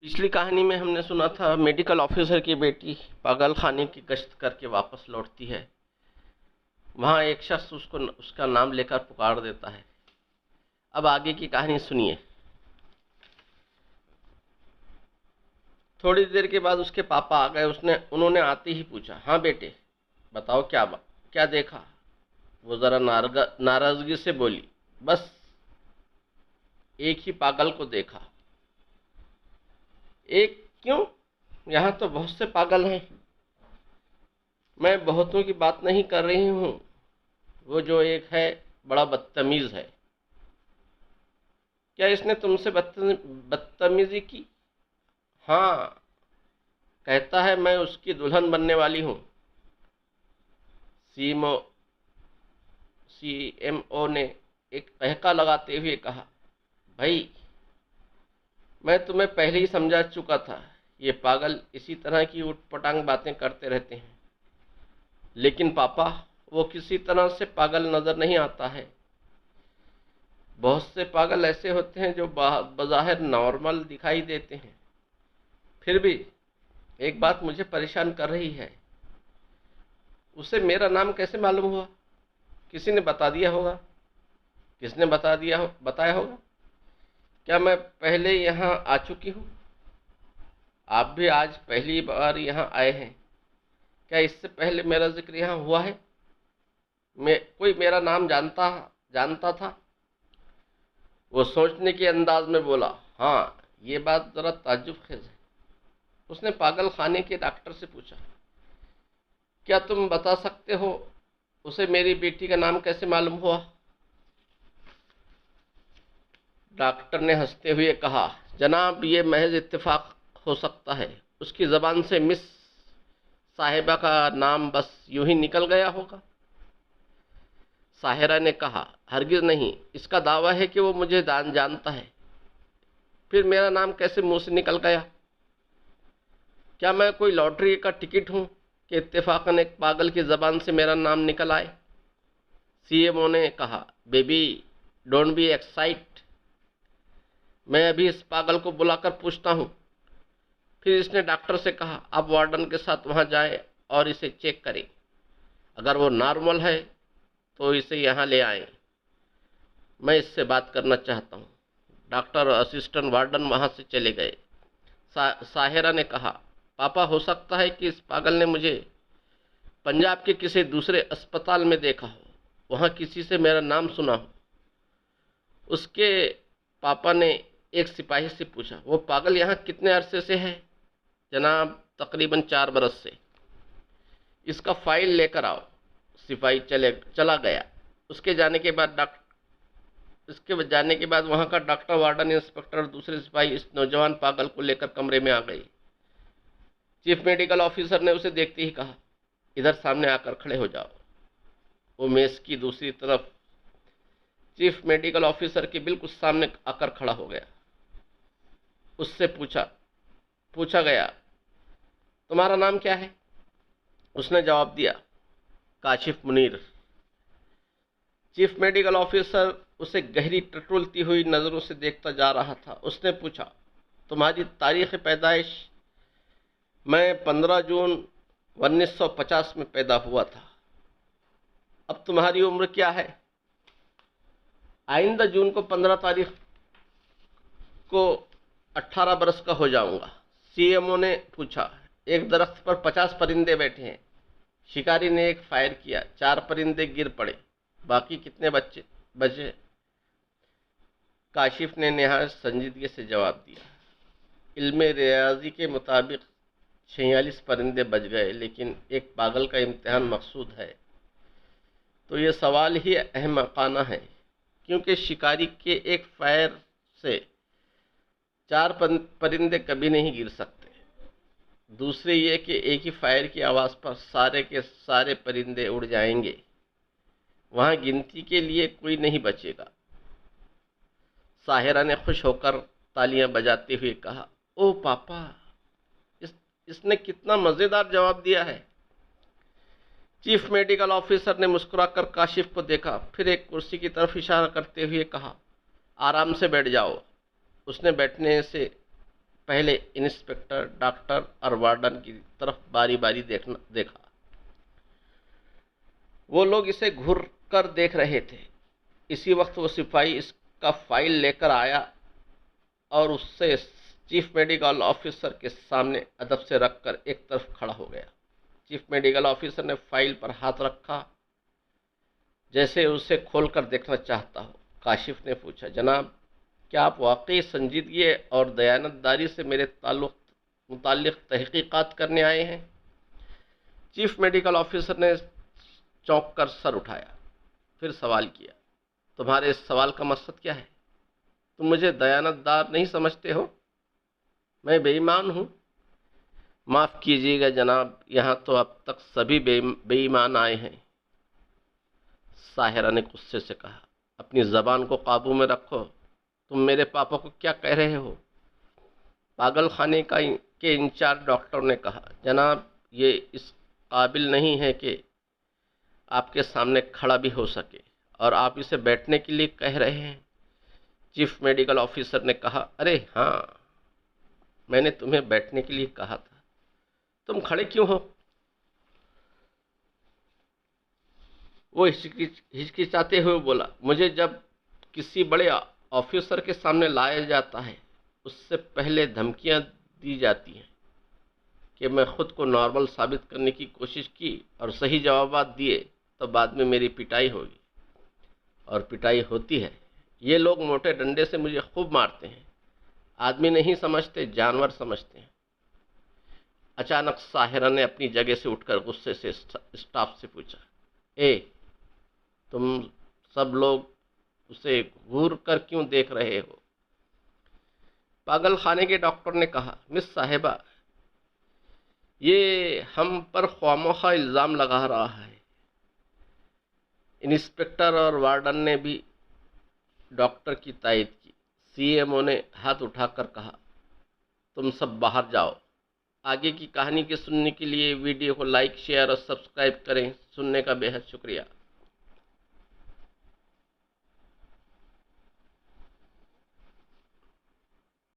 पिछली कहानी में हमने सुना था मेडिकल ऑफिसर की बेटी पागल खाने की गश्त करके वापस लौटती है। वहाँ एक शख्स उसको उसका नाम लेकर पुकार देता है। अब आगे की कहानी सुनिए। थोड़ी देर के बाद उसके पापा आ गए। उन्होंने आते ही पूछा, हाँ बेटे बताओ क्या देखा। वो ज़रा नाराज़गी से बोली, बस एक ही पागल को देखा। एक क्यों? यहाँ तो बहुत से पागल हैं। मैं बहुतों की बात नहीं कर रही हूँ। वो जो एक है बड़ा बदतमीज़ है। क्या इसने तुमसे बदतमीज़ी की? हाँ, कहता है मैं उसकी दुल्हन बनने वाली हूँ। सीएमओ सीएमओ ने एक ठहाका लगाते हुए कहा, भाई मैं तुम्हें पहले ही समझा चुका था। ये पागल इसी तरह की उटपटांग बातें करते रहते हैं। लेकिन पापा, वो किसी तरह से पागल नज़र नहीं आता है। बहुत से पागल ऐसे होते हैं जो बज़ाहिर नॉर्मल दिखाई देते हैं। फिर भी एक बात मुझे परेशान कर रही है। उसे मेरा नाम कैसे मालूम हुआ? किसी ने बता दिया होगा। किसने बताया होगा? क्या मैं पहले यहाँ आ चुकी हूँ? आप भी आज पहली बार यहाँ आए हैं। क्या इससे पहले मेरा जिक्र यहाँ हुआ है? कोई मेरा नाम जानता था? वो सोचने के अंदाज में बोला, हाँ ये बात ज़रा ताज्जुब खेज है। उसने पागल खाने के डॉक्टर से पूछा, क्या तुम बता सकते हो उसे मेरी बेटी का नाम कैसे मालूम हुआ? डॉक्टर ने हंसते हुए कहा, जनाब ये महज इत्तेफाक हो सकता है। उसकी ज़बान से मिस साहिबा का नाम बस यूं ही निकल गया होगा। साहिरा ने कहा, हरगिज़ नहीं, इसका दावा है कि वो मुझे जानता है। फिर मेरा नाम कैसे मुंह से निकल गया? क्या मैं कोई लॉटरी का टिकट हूँ कि इत्तेफाकन एक पागल की ज़बान से मेरा नाम निकल आए? सीएमओ ने कहा, बेबी डोंट बी एक्साइट। मैं अभी इस पागल को बुलाकर पूछता हूँ। फिर इसने डॉक्टर से कहा, आप वार्डन के साथ वहाँ जाएं और इसे चेक करें। अगर वो नॉर्मल है तो इसे यहाँ ले आएं। मैं इससे बात करना चाहता हूँ। डॉक्टर और असिस्टेंट वार्डन वहाँ से चले गए। साहिरा ने कहा, पापा हो सकता है कि इस पागल ने मुझे पंजाब के किसी दूसरे अस्पताल में देखा हो। वहाँ किसी से मेरा नाम सुना हो। उसके पापा ने एक सिपाही से पूछा, वो पागल यहाँ कितने अरसे से है? जनाब तकरीबन 4 बरस से। इसका फाइल लेकर आओ। सिपाही चला गया। उसके जाने के बाद वहाँ का डॉक्टर, वार्डन, इंस्पेक्टर और दूसरे सिपाही इस नौजवान पागल को लेकर कमरे में आ गए। चीफ मेडिकल ऑफिसर ने उसे देखते ही कहा, इधर सामने आकर खड़े हो जाओ। वो मेज की दूसरी तरफ चीफ मेडिकल ऑफिसर के बिल्कुल सामने आकर खड़ा हो गया। उससे पूछा गया, तुम्हारा नाम क्या है? उसने जवाब दिया, Kashif Munir. Chief medical officer उसे गहरी टटोलती हुई नज़रों से देखता जा रहा था। उसने पूछा, तुम्हारी तारीख़ पैदाइश? मैं 15 जून 1950 में पैदा हुआ था। अब तुम्हारी उम्र क्या है? आइंदा जून को 15 तारीख को 18 बरस का हो जाऊंगा। सीएमओ ने पूछा, एक दरख्त पर 50 परिंदे बैठे हैं। शिकारी ने एक फायर किया, 4 परिंदे गिर पड़े। बाकी कितने बचे? काशिफ ने नहायत संजीदगी से जवाब दिया, इल्मे रियाजी के मुताबिक 46 परिंदे बच गए। लेकिन एक पागल का इम्तिहान मकसूद है तो ये सवाल ही अहमकाना है, क्योंकि शिकारी के एक फायर से 4 परिंदे कभी नहीं गिर सकते। दूसरे ये कि एक ही फायर की आवाज़ पर सारे के सारे परिंदे उड़ जाएंगे। वहाँ गिनती के लिए कोई नहीं बचेगा। साहिरा ने खुश होकर तालियां बजाते हुए कहा, ओ पापा, इसने कितना मज़ेदार जवाब दिया है। चीफ मेडिकल ऑफिसर ने मुस्कुराकर काशिफ को देखा, फिर एक कुर्सी की तरफ इशारा करते हुए कहा, आराम से बैठ जाओ। उसने बैठने से पहले इंस्पेक्टर, डॉक्टर और वार्डन की तरफ बारी बारी देखा। वो लोग इसे घूर कर देख रहे थे। इसी वक्त वो सिपाही इसका फाइल लेकर आया और उससे चीफ मेडिकल ऑफिसर के सामने अदब से रखकर एक तरफ खड़ा हो गया। चीफ मेडिकल ऑफिसर ने फाइल पर हाथ रखा, जैसे उसे खोलकर देखना चाहता हो। काशिफ ने पूछा, जनाब, क्या आप वाकई संजीदगी और दयानतदारी से मेरे मुताल्लिक़ तहकीकात करने आए हैं? चीफ मेडिकल ऑफिसर ने चौंक कर सर उठाया, फिर सवाल किया, तुम्हारे इस सवाल का मकसद क्या है? तुम मुझे दयानतदार नहीं समझते हो? मैं बेईमान हूँ? माफ़ कीजिएगा जनाब, यहाँ तो अब तक सभी बेईमान आए हैं। साहिरा ने गुस्से से कहा, अपनी ज़बान को काबू में रखो। तुम मेरे पापा को क्या कह रहे हो? पागल खाने के इंचार्ज डॉक्टर ने कहा, जनाब, ये इस काबिल नहीं है कि आपके सामने खड़ा भी हो सके और आप इसे बैठने के लिए कह रहे हैं। चीफ मेडिकल ऑफिसर ने कहा, अरे हाँ, मैंने तुम्हें बैठने के लिए कहा था, तुम खड़े क्यों हो? वो हिचकिचाते हुए बोला, मुझे जब किसी बड़े ऑफिसर के सामने लाया जाता है, उससे पहले धमकियां दी जाती हैं कि मैं खुद को नॉर्मल साबित करने की कोशिश की और सही जवाब दिए तो बाद में मेरी पिटाई होगी, और पिटाई होती है। ये लोग मोटे डंडे से मुझे खूब मारते हैं। आदमी नहीं समझते, जानवर समझते हैं। अचानक साहिरा ने अपनी जगह से उठकर गुस्से से स्टाफ से पूछा, तुम सब लोग उसे घूर कर क्यों देख रहे हो? पागल खाने के डॉक्टर ने कहा, मिस साहिबा, ये हम पर ख्वामखा इल्ज़ाम लगा रहा है। इंस्पेक्टर और वार्डन ने भी डॉक्टर की तायद की। सीएमओ ने हाथ उठाकर कहा, तुम सब बाहर जाओ। आगे की कहानी के सुनने के लिए वीडियो को लाइक, शेयर और सब्सक्राइब करें। सुनने का बेहद शुक्रिया।